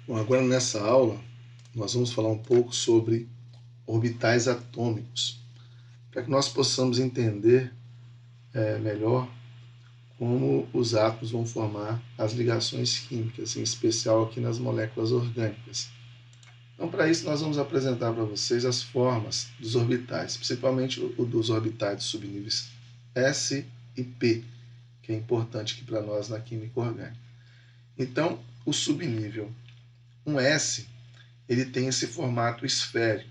Bom, agora nessa aula nós vamos falar um pouco sobre orbitais atômicos, para que nós possamos entender melhor como os átomos vão formar as ligações químicas, em especial aqui nas moléculas orgânicas. Então, para isso, nós vamos apresentar para vocês as formas dos orbitais, principalmente o dos orbitais dos subníveis S e P, que é importante aqui para nós na química orgânica. Então, o subnível 1S, ele tem esse formato esférico.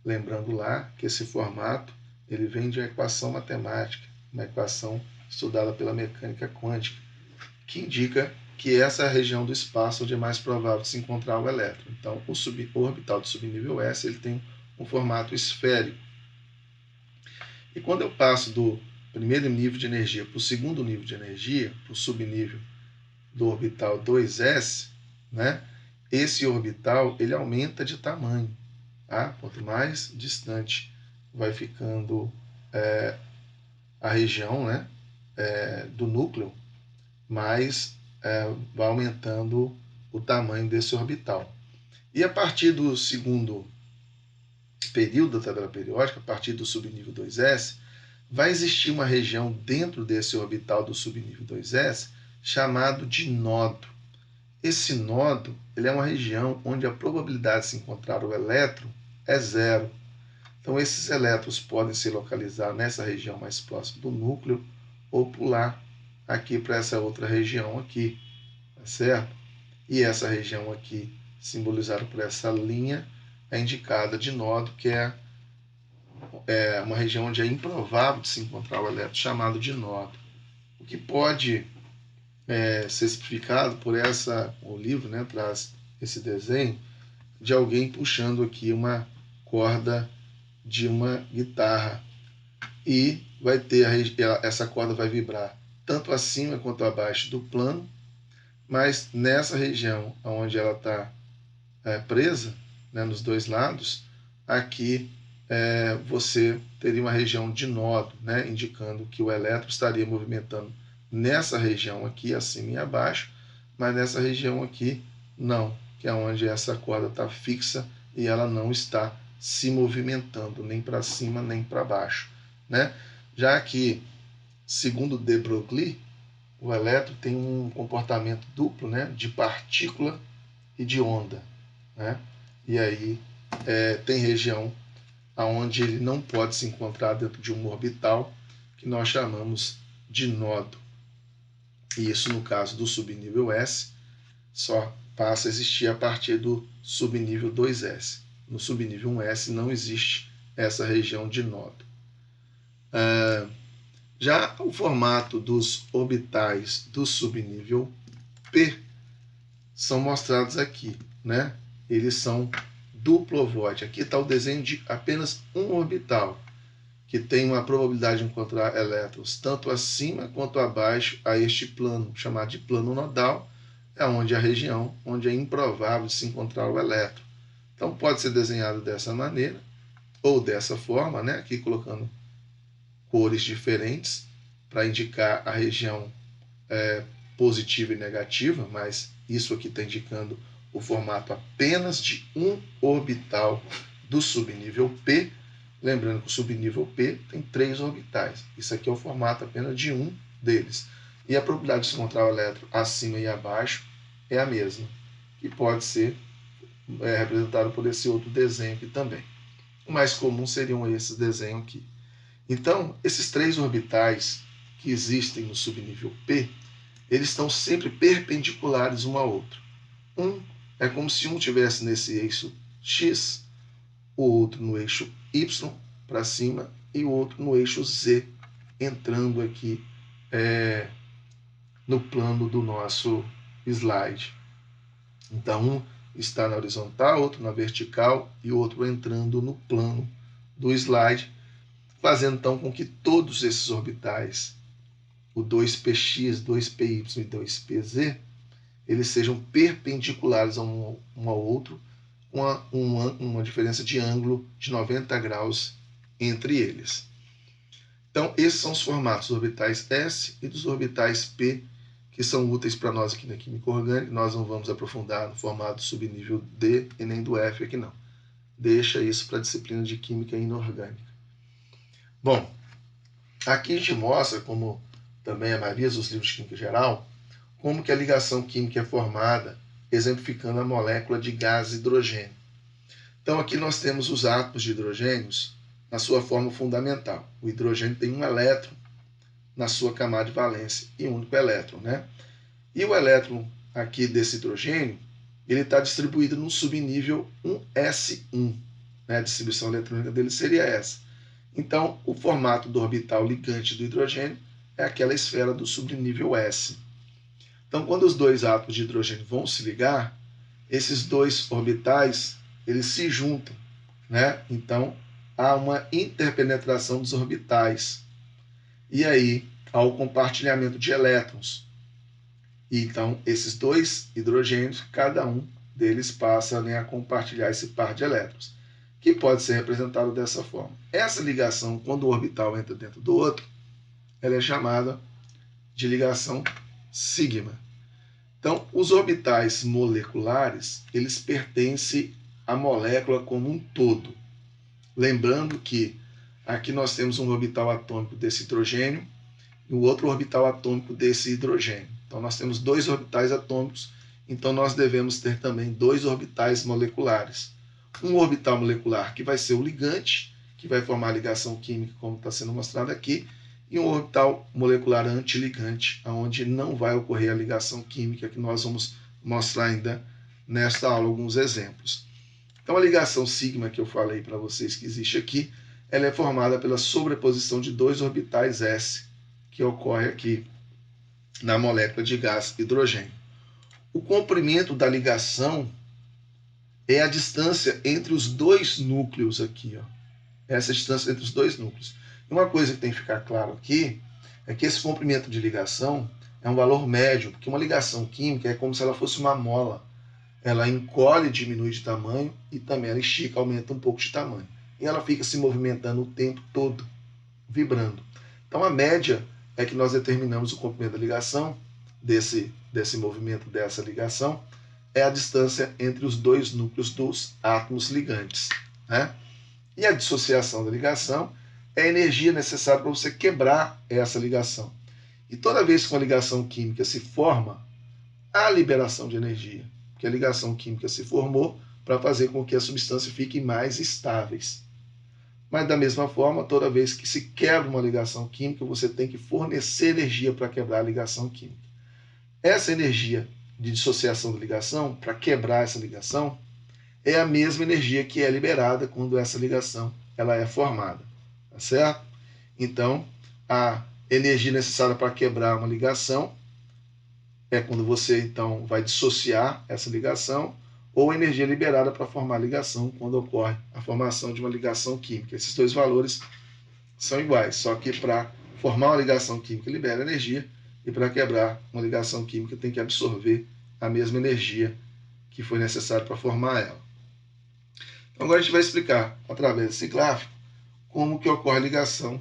Lembrando lá que esse formato ele vem de uma equação matemática, uma equação estudada pela mecânica quântica, que indica que essa é a região do espaço onde é mais provável de se encontrar o elétron. Então, o orbital do subnível S ele tem um formato esférico. E quando eu passo do primeiro nível de energia para o segundo nível de energia, para o subnível do orbital 2S, né, esse orbital ele aumenta de tamanho. Tá? Quanto mais distante vai ficando a região, né, do núcleo, mais vai aumentando o tamanho desse orbital. E a partir do segundo período da tabela periódica, a partir do subnível 2S, vai existir uma região dentro desse orbital do subnível 2S chamado de nodo. Esse nodo ele é uma região onde a probabilidade de se encontrar o elétron é zero. Então, esses elétrons podem se localizar nessa região mais próxima do núcleo ou pular aqui para essa outra região aqui, tá certo? E essa região aqui, simbolizada por essa linha, é indicada de nodo, que é uma região onde é improvável de se encontrar o elétron, chamado de nodo. O que pode ser explicado por o livro, né, traz esse desenho de alguém puxando aqui uma corda de uma guitarra e vai ter essa corda vai vibrar tanto acima quanto abaixo do plano, mas nessa região onde ela está presa, né, nos dois lados, aqui você teria uma região de nodo, né, indicando que o elétron estaria movimentando nessa região aqui, acima e abaixo, mas nessa região aqui não, que é onde essa corda está fixa e ela não está se movimentando nem para cima nem para baixo, né? Já que, segundo de Broglie, o elétron tem um comportamento duplo, né, de partícula e de onda, né? E aí tem região onde ele não pode se encontrar dentro de um orbital que nós chamamos de nodo. E isso, no caso do subnível S, só passa a existir a partir do subnível 2S. No subnível 1S não existe essa região de nodo. Já o formato dos orbitais do subnível P são mostrados aqui, né? Eles são duplo ovoide. Aqui está o desenho de apenas um orbital, que tem uma probabilidade de encontrar elétrons tanto acima quanto abaixo a este plano, chamado de plano nodal, é onde a região onde é improvável se encontrar o elétron. Então pode ser desenhado dessa maneira ou dessa forma, né? Aqui colocando cores diferentes para indicar a região positiva e negativa, mas isso aqui está indicando o formato apenas de um orbital do subnível P. Lembrando que o subnível P tem 3 orbitais. Isso aqui é o formato apenas de um deles. E a probabilidade de se encontrar o elétron acima e abaixo é a mesma, que pode ser representado por esse outro desenho aqui também. O mais comum seriam esses desenhos aqui. Então, esses 3 orbitais que existem no subnível P, eles estão sempre perpendiculares um ao outro. É como se um estivesse nesse eixo X, o outro no eixo Y para cima e o outro no eixo Z, entrando aqui no plano do nosso slide. Então, um está na horizontal, outro na vertical e outro entrando no plano do slide, fazendo então com que todos esses orbitais, o 2px, 2py e 2pz, eles sejam perpendiculares um ao outro, com uma diferença de ângulo de 90 graus entre eles. Então, esses são os formatos dos orbitais S e dos orbitais P, que que são úteis para nós aqui na química orgânica. Nós não vamos aprofundar no formato subnível D e nem do F aqui não. Deixa isso para a disciplina de química inorgânica. Bom, aqui a gente mostra, como também a maioria dos livros de química geral, como que a ligação química é formada, exemplificando a molécula de gás hidrogênio. Então aqui nós temos os átomos de hidrogênios na sua forma fundamental. O hidrogênio tem um elétron na sua camada de valência e um único elétron, né? E o elétron aqui desse hidrogênio, ele está distribuído no subnível 1s1, né? A distribuição eletrônica dele seria essa. Então, o formato do orbital ligante do hidrogênio é aquela esfera do subnível S. Então, quando os dois átomos de hidrogênio vão se ligar, esses dois orbitais, eles se juntam, né? Então, há uma interpenetração dos orbitais. E aí, há o compartilhamento de elétrons. E, então, esses dois hidrogênios, cada um deles passa, né, a compartilhar esse par de elétrons, que pode ser representado dessa forma. Essa ligação, quando o orbital entra dentro do outro, ela é chamada de ligação sigma. Então, os orbitais moleculares, eles pertencem à molécula como um todo. Lembrando que aqui nós temos um orbital atômico desse hidrogênio e o outro orbital atômico desse hidrogênio. Então, nós temos dois orbitais atômicos, então nós devemos ter também dois orbitais moleculares. Um orbital molecular que vai ser o ligante, que vai formar a ligação química, como está sendo mostrado aqui, e um orbital molecular antiligante, onde não vai ocorrer a ligação química, que nós vamos mostrar ainda nesta aula alguns exemplos. Então, a ligação sigma que eu falei para vocês que existe aqui, ela é formada pela sobreposição de dois orbitais S, que ocorre aqui na molécula de gás hidrogênio. O comprimento da ligação é a distância entre os dois núcleos aqui, ó. Essa distância entre os dois núcleos. E uma coisa que tem que ficar claro aqui é que esse comprimento de ligação é um valor médio, porque uma ligação química é como se ela fosse uma mola. Ela encolhe, diminui de tamanho e também ela estica, aumenta um pouco de tamanho. E ela fica se movimentando o tempo todo, vibrando. Então a média é que nós determinamos o comprimento da ligação, desse movimento, dessa ligação, é a distância entre os dois núcleos dos átomos ligantes, né? E a dissociação da ligação é a energia necessária para você quebrar essa ligação. E toda vez que uma ligação química se forma, há liberação de energia, porque a ligação química se formou para fazer com que as substâncias fiquem mais estáveis. Mas da mesma forma, toda vez que se quebra uma ligação química, você tem que fornecer energia para quebrar a ligação química. Essa energia de dissociação da ligação, para quebrar essa ligação, é a mesma energia que é liberada quando essa ligação ela é formada, tá certo? Então, a energia necessária para quebrar uma ligação é quando você então vai dissociar essa ligação, ou a energia liberada para formar a ligação quando ocorre a formação de uma ligação química. Esses dois valores são iguais, só que para formar uma ligação química libera energia e para quebrar uma ligação química tem que absorver a mesma energia que foi necessária para formar ela. Então agora a gente vai explicar, através desse gráfico, como que ocorre a ligação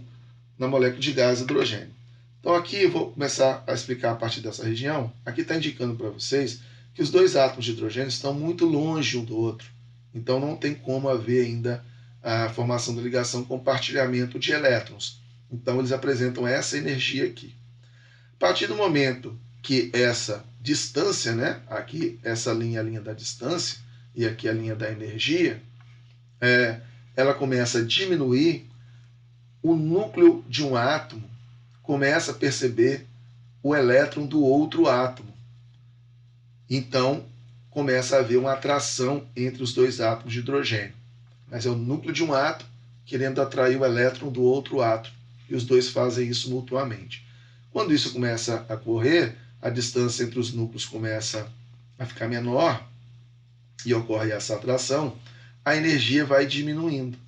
na molécula de gás hidrogênio. Então aqui eu vou começar a explicar a partir dessa região. Aqui está indicando para vocês que os dois átomos de hidrogênio estão muito longe um do outro. Então não tem como haver ainda a formação da ligação, compartilhamento de elétrons. Então eles apresentam essa energia aqui. A partir do momento que essa distância, né, aqui essa linha é a linha da distância e aqui a linha da energia, ela começa a diminuir, o núcleo de um átomo começa a perceber o elétron do outro átomo. Então, começa a haver uma atração entre os dois átomos de hidrogênio. Mas é o núcleo de um átomo querendo atrair o elétron do outro átomo. E os dois fazem isso mutuamente. Quando isso começa a ocorrer, a distância entre os núcleos começa a ficar menor e ocorre essa atração, a energia vai diminuindo.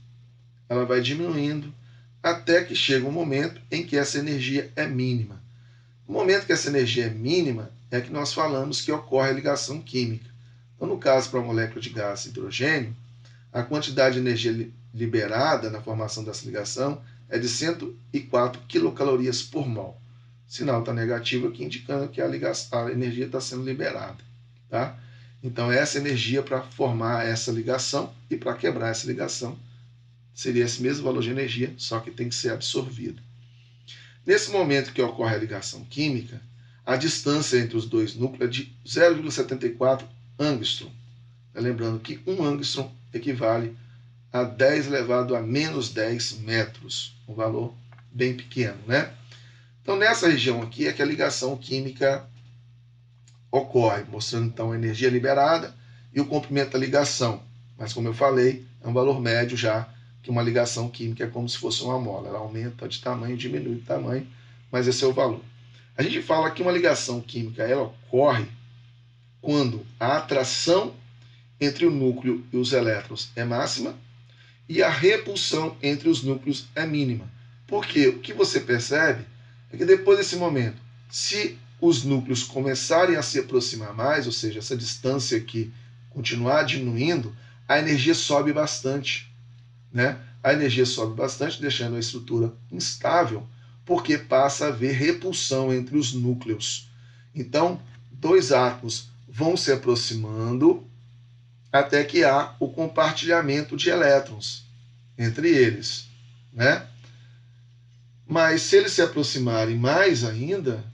Ela vai diminuindo até que chega um momento em que essa energia é mínima. No momento que essa energia é mínima, é que nós falamos que ocorre a ligação química. Então, no caso, para a molécula de gás hidrogênio, a quantidade de energia liberada na formação dessa ligação é de 104 quilocalorias por mol. sinal está negativo aqui, indicando que a energia está sendo liberada. Tá? Então, essa energia para formar essa ligação e para quebrar essa ligação seria esse mesmo valor de energia, só que tem que ser absorvido. Nesse momento que ocorre a ligação química, a distância entre os dois núcleos é de 0,74 angstrom. Lembrando que 1 angstrom equivale a 10 elevado a menos 10 metros, um valor bem pequeno, né? Então, nessa região aqui é que a ligação química ocorre, mostrando então a energia liberada e o comprimento da ligação. Mas, como eu falei, é um valor médio já, que uma ligação química é como se fosse uma mola. Ela aumenta de tamanho, diminui de tamanho, mas esse é o valor. A gente fala que uma ligação química ela ocorre quando a atração entre o núcleo e os elétrons é máxima e a repulsão entre os núcleos é mínima. Porque o que você percebe é que depois desse momento, se os núcleos começarem a se aproximar mais, ou seja, essa distância aqui continuar diminuindo, a energia sobe bastante. Né? A energia sobe bastante, deixando a estrutura instável, porque passa a haver repulsão entre os núcleos. Então, dois átomos vão se aproximando até que há o compartilhamento de elétrons entre eles. Né? Mas se eles se aproximarem mais ainda,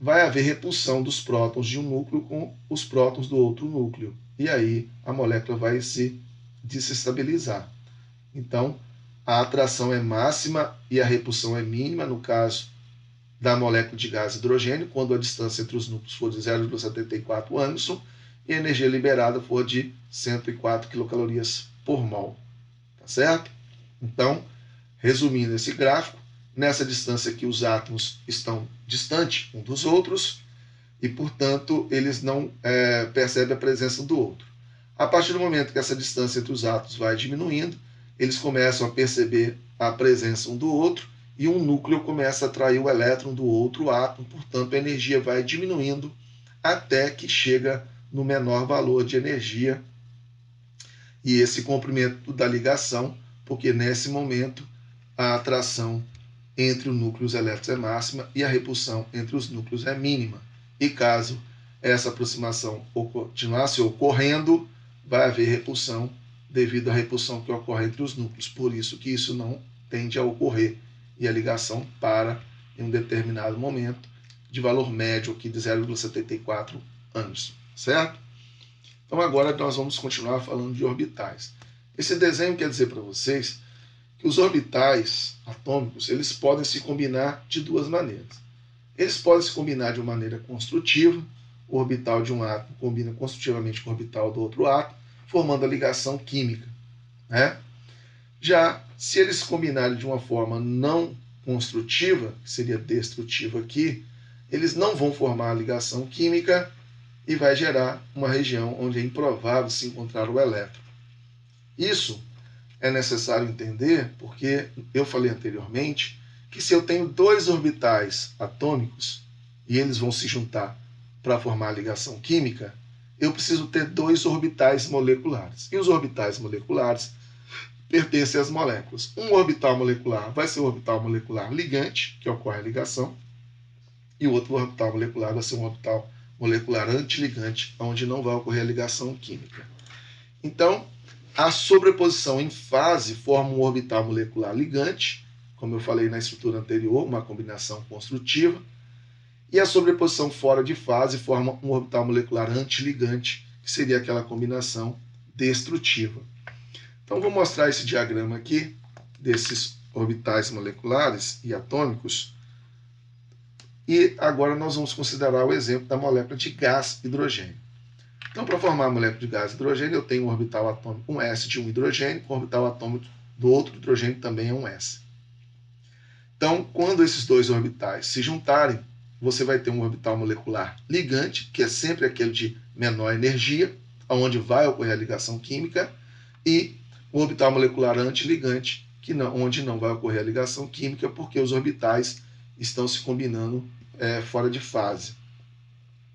vai haver repulsão dos prótons de um núcleo com os prótons do outro núcleo. E aí a molécula vai se desestabilizar. Então, a atração é máxima e a repulsão é mínima, no caso da molécula de gás hidrogênio, quando a distância entre os núcleos for de 0,74 angstrom e a energia liberada for de 104 quilocalorias por mol. Tá certo? Então, resumindo esse gráfico, nessa distância aqui os átomos estão distantes um dos outros e, portanto, eles não percebem a presença do outro. A partir do momento que essa distância entre os átomos vai diminuindo, eles começam a perceber a presença um do outro e um núcleo começa a atrair o elétron do outro átomo, portanto, a energia vai diminuindo até que chega no menor valor de energia e esse comprimento da ligação, porque nesse momento a atração entre os núcleos elétrons é máxima e a repulsão entre os núcleos é mínima. E caso essa aproximação continuasse ocorrendo, vai haver repulsão devido à repulsão que ocorre entre os núcleos. Por isso que isso não tende a ocorrer e a ligação para em um determinado momento de valor médio aqui de 0,74 angstrom, certo? Então agora nós vamos continuar falando de orbitais. Esse desenho quer dizer para vocês que os orbitais atômicos eles podem se combinar de duas maneiras. Eles podem se combinar de uma maneira construtiva, o orbital de um átomo combina construtivamente com o orbital do outro átomo, formando a ligação química. Né? Já se eles se combinarem de uma forma não construtiva, que seria destrutiva aqui, eles não vão formar a ligação química e vai gerar uma região onde é improvável se encontrar o elétron. Isso é necessário entender porque eu falei anteriormente que se eu tenho dois orbitais atômicos e eles vão se juntar para formar a ligação química, eu preciso ter dois orbitais moleculares. E os orbitais moleculares pertencem às moléculas. Um orbital molecular vai ser o orbital molecular ligante, que ocorre a ligação, e o outro orbital molecular vai ser um orbital molecular antiligante, onde não vai ocorrer a ligação química. Então, a sobreposição em fase forma um orbital molecular ligante, como eu falei na estrutura anterior, uma combinação construtiva, e a sobreposição fora de fase forma um orbital molecular antiligante, que seria aquela combinação destrutiva. Então, vou mostrar esse diagrama aqui, desses orbitais moleculares e atômicos, e agora nós vamos considerar o exemplo da molécula de gás hidrogênio. Então, para formar a molécula de gás hidrogênio, eu tenho um orbital atômico, um S de um hidrogênio, com o orbital atômico do outro hidrogênio também é um S. Então, quando esses dois orbitais se juntarem, você vai ter um orbital molecular ligante, que é sempre aquele de menor energia, onde vai ocorrer a ligação química, e o orbital molecular antiligante, onde não vai ocorrer a ligação química, porque os orbitais estão se combinando fora de fase.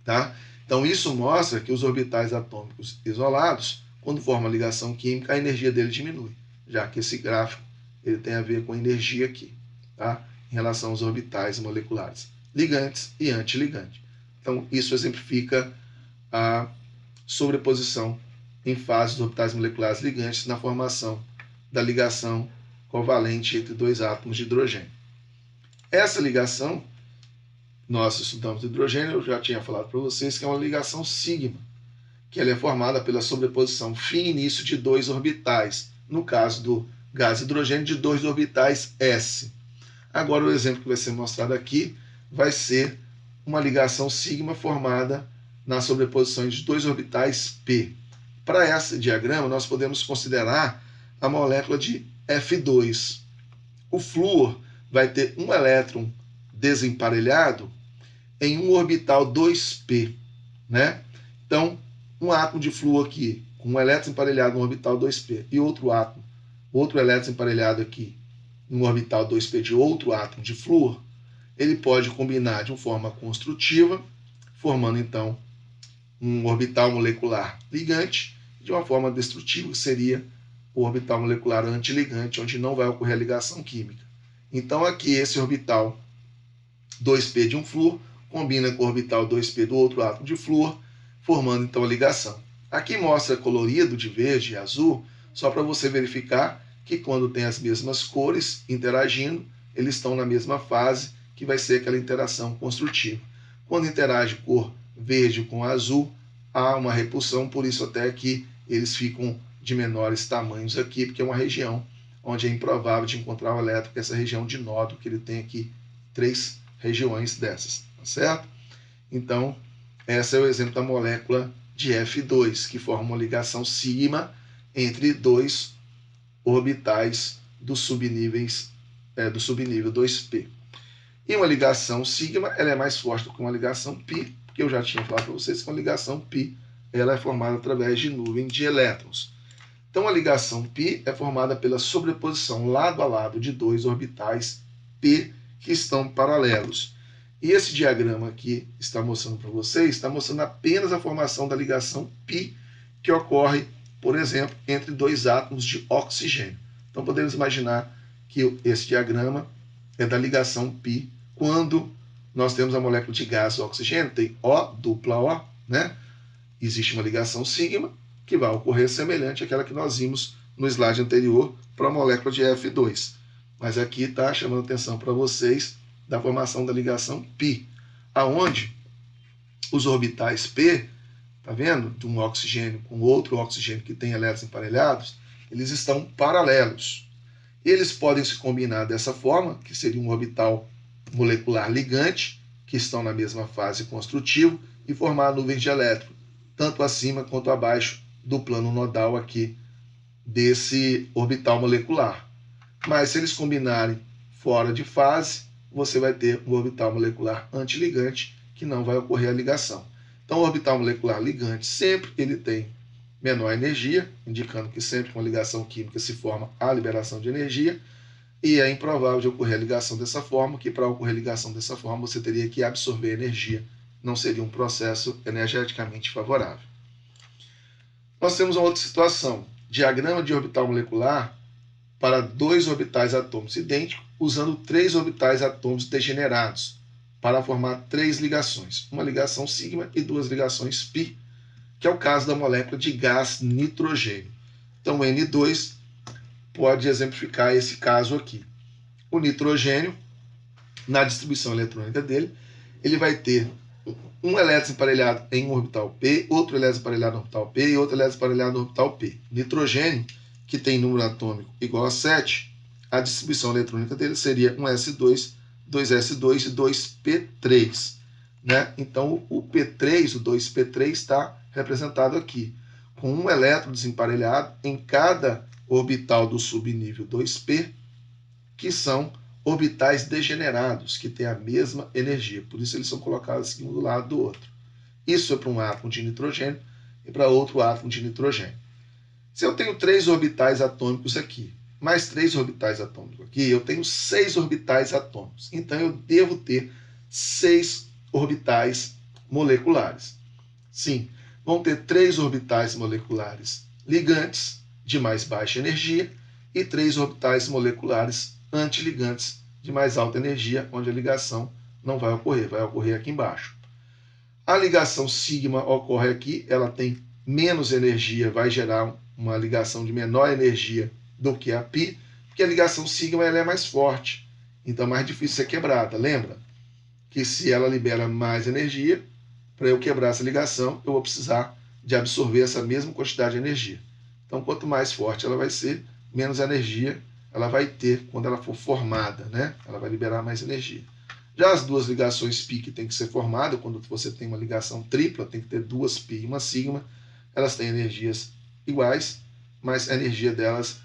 Tá? Então, isso mostra que os orbitais atômicos isolados, quando formam a ligação química, a energia dele diminui, já que esse gráfico ele tem a ver com energia aqui, tá? em relação aos orbitais moleculares ligantes e antiligantes. Então, isso exemplifica a sobreposição em fase dos orbitais moleculares ligantes na formação da ligação covalente entre dois átomos de hidrogênio. Essa ligação, nós estudamos hidrogênio, eu já tinha falado para vocês que é uma ligação sigma, que ela é formada pela sobreposição fim e início de dois orbitais, no caso do gás hidrogênio, de dois orbitais s. Agora, o exemplo que vai ser mostrado aqui vai ser uma ligação sigma formada na sobreposição de dois orbitais p. Para esse diagrama, nós podemos considerar a molécula de F2. O flúor vai ter um elétron desemparelhado em um orbital 2p, né? Então, um átomo de flúor aqui, com um elétron emparelhado no orbital 2p, e outro elétron emparelhado aqui no orbital 2p de outro átomo de flúor, ele pode combinar de uma forma construtiva, formando então um orbital molecular ligante, de uma forma destrutiva, que seria o orbital molecular antiligante, onde não vai ocorrer a ligação química. Então aqui esse orbital 2p de um flúor combina com o orbital 2p do outro átomo de flúor, formando então a ligação. Aqui mostra colorido de verde e azul, só para você verificar que quando tem as mesmas cores interagindo, eles estão na mesma fase, que vai ser aquela interação construtiva. Quando interage cor verde com azul, há uma repulsão, por isso até que eles ficam de menores tamanhos aqui, porque é uma região onde é improvável de encontrar o elétron, que é essa região de nódulo, que ele tem aqui 3 regiões dessas, tá certo? Então, esse é o exemplo da molécula de F2, que forma uma ligação sigma entre dois orbitais do subnível 2p. E uma ligação sigma, ela é mais forte do que uma ligação π, porque eu já tinha falado para vocês que uma ligação π ela é formada através de nuvem de elétrons. Então, a ligação π é formada pela sobreposição lado a lado de dois orbitais p que estão paralelos. E esse diagrama aqui está mostrando para vocês, está mostrando apenas a formação da ligação π, que ocorre, por exemplo, entre dois átomos de oxigênio. Então, podemos imaginar que esse diagrama é da ligação π, quando nós temos a molécula de gás oxigênio, tem O, dupla O, né? Existe uma ligação sigma, que vai ocorrer semelhante àquela que nós vimos no slide anterior para a molécula de F2. Mas aqui está chamando atenção para vocês da formação da ligação π, aonde os orbitais p, tá vendo? De um oxigênio com outro oxigênio que tem elétrons emparelhados, eles estão paralelos. Eles podem se combinar dessa forma, que seria um orbital molecular ligante, que estão na mesma fase construtiva, e formar nuvens de elétrons, tanto acima quanto abaixo do plano nodal aqui desse orbital molecular. Mas se eles combinarem fora de fase, você vai ter um orbital molecular antiligante, que não vai ocorrer a ligação. Então, o orbital molecular ligante sempre ele tem menor energia, indicando que sempre com a ligação química se forma a liberação de energia, e é improvável de ocorrer a ligação dessa forma, que para ocorrer a ligação dessa forma você teria que absorver energia, não seria um processo energeticamente favorável. Nós temos uma outra situação, diagrama de orbital molecular para dois orbitais atômicos idênticos, usando 3 orbitais atômicos degenerados, para formar 3 ligações, uma ligação sigma e 2 ligações π, que é o caso da molécula de gás nitrogênio. Então, o N2 pode exemplificar esse caso aqui. O nitrogênio, na distribuição eletrônica dele, ele vai ter um elétron emparelhado em um orbital p, outro elétron emparelhado no orbital p e outro elétron emparelhado no orbital p. Nitrogênio, que tem número atômico igual a 7, a distribuição eletrônica dele seria um S2, 2S2 e 2P3. Né? Então, o P3, o 2P3, está representado aqui, com um elétron desemparelhado em cada orbital do subnível 2p, que são orbitais degenerados, que têm a mesma energia. Por isso eles são colocados assim um do lado do outro. Isso é para um átomo de nitrogênio e para outro átomo de nitrogênio. Se eu tenho 3 orbitais atômicos aqui, mais 3 orbitais atômicos aqui, eu tenho 6 orbitais atômicos. Então eu devo ter 6 orbitais moleculares. Sim, vão ter 3 orbitais moleculares ligantes, de mais baixa energia, e 3 orbitais moleculares antiligantes, de mais alta energia, onde a ligação não vai ocorrer aqui embaixo. A ligação sigma ocorre aqui, ela tem menos energia, vai gerar uma ligação de menor energia do que a π, porque a ligação sigma ela é mais forte, então é mais difícil ser quebrada. Lembra que se ela libera mais energia, para eu quebrar essa ligação, eu vou precisar de absorver essa mesma quantidade de energia. Então, quanto mais forte ela vai ser, menos energia ela vai ter quando ela for formada, né? Ela vai liberar mais energia. Já as duas ligações π que tem que ser formadas, quando você tem uma ligação tripla, tem que ter duas π e uma sigma, elas têm energias iguais, mas a energia delas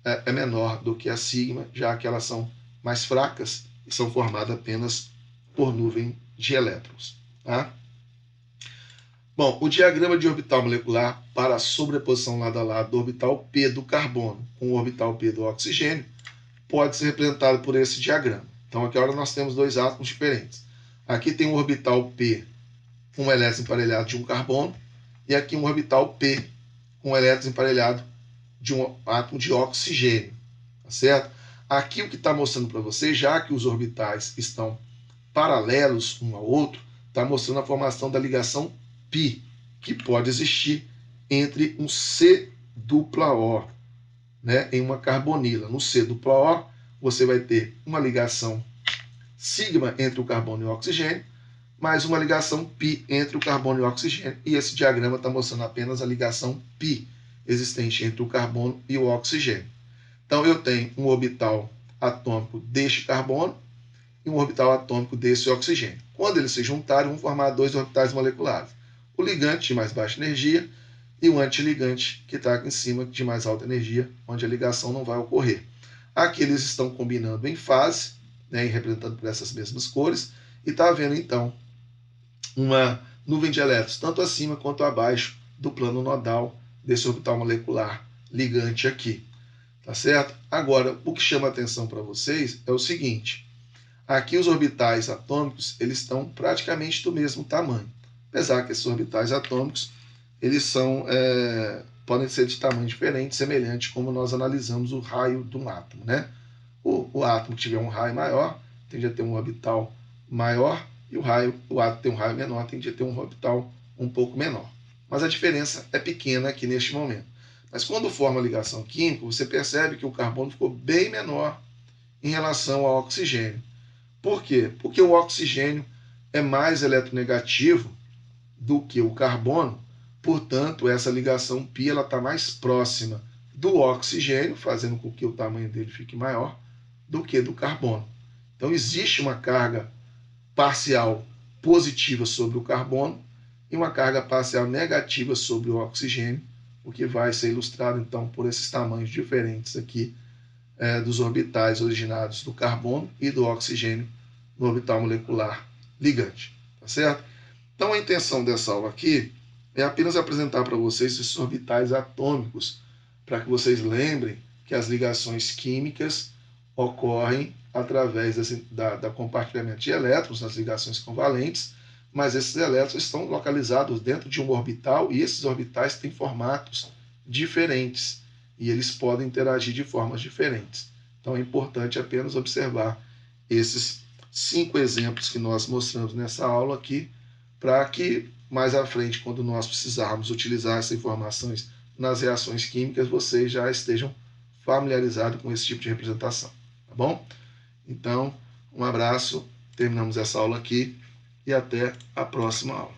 é menor do que a sigma, já que elas são mais fracas e são formadas apenas por nuvem de elétrons. Tá? Bom, o diagrama de orbital molecular para a sobreposição lado a lado do orbital P do carbono com o orbital P do oxigênio pode ser representado por esse diagrama. Então, aqui agora nós temos dois átomos diferentes. Aqui tem um orbital P com um elétron emparelhado de um carbono e aqui um orbital P com um elétron emparelhado de um átomo de oxigênio. Tá certo? Aqui o que está mostrando para vocês, já que os orbitais estão paralelos um ao outro, está mostrando a formação da ligação π, que pode existir entre um C dupla O, né, em uma carbonila. No C dupla O, você vai ter uma ligação sigma entre o carbono e o oxigênio, mais uma ligação π entre o carbono e o oxigênio. E esse diagrama está mostrando apenas a ligação π existente entre o carbono e o oxigênio. Então, eu tenho um orbital atômico deste carbono e um orbital atômico desse oxigênio. Quando eles se juntarem, vão formar dois orbitais moleculares. O ligante de mais baixa energia e o antiligante que está aqui em cima de mais alta energia, onde a ligação não vai ocorrer. Aqui eles estão combinando em fase, né, representando por essas mesmas cores, e está havendo então uma nuvem de elétrons, tanto acima quanto abaixo do plano nodal desse orbital molecular ligante aqui. Tá certo? Agora, o que chama a atenção para vocês é o seguinte: aqui os orbitais atômicos eles estão praticamente do mesmo tamanho. Apesar que esses orbitais atômicos eles podem ser de tamanho diferente, semelhante como nós analisamos o raio de um átomo. Né? O átomo que tiver um raio maior tende a ter um orbital maior e o átomo que tem um raio menor tende a ter um orbital um pouco menor. Mas a diferença é pequena aqui neste momento. Mas quando forma a ligação química, você percebe que o carbono ficou bem menor em relação ao oxigênio. Por quê? Porque o oxigênio é mais eletronegativo do que o carbono, portanto, essa ligação π está mais próxima do oxigênio, fazendo com que o tamanho dele fique maior, do que do carbono. Então, existe uma carga parcial positiva sobre o carbono e uma carga parcial negativa sobre o oxigênio, o que vai ser ilustrado, então, por esses tamanhos diferentes aqui dos orbitais originados do carbono e do oxigênio no orbital molecular ligante. Tá certo? Então, a intenção dessa aula aqui é apenas apresentar para vocês esses orbitais atômicos, para que vocês lembrem que as ligações químicas ocorrem através da compartilhamento de elétrons nas ligações covalentes, mas esses elétrons estão localizados dentro de um orbital e esses orbitais têm formatos diferentes e eles podem interagir de formas diferentes. Então é importante apenas observar esses 5 exemplos que nós mostramos nessa aula aqui, para que mais à frente, quando nós precisarmos utilizar essas informações nas reações químicas, vocês já estejam familiarizados com esse tipo de representação. Tá bom? Então, um abraço, terminamos essa aula aqui e até a próxima aula.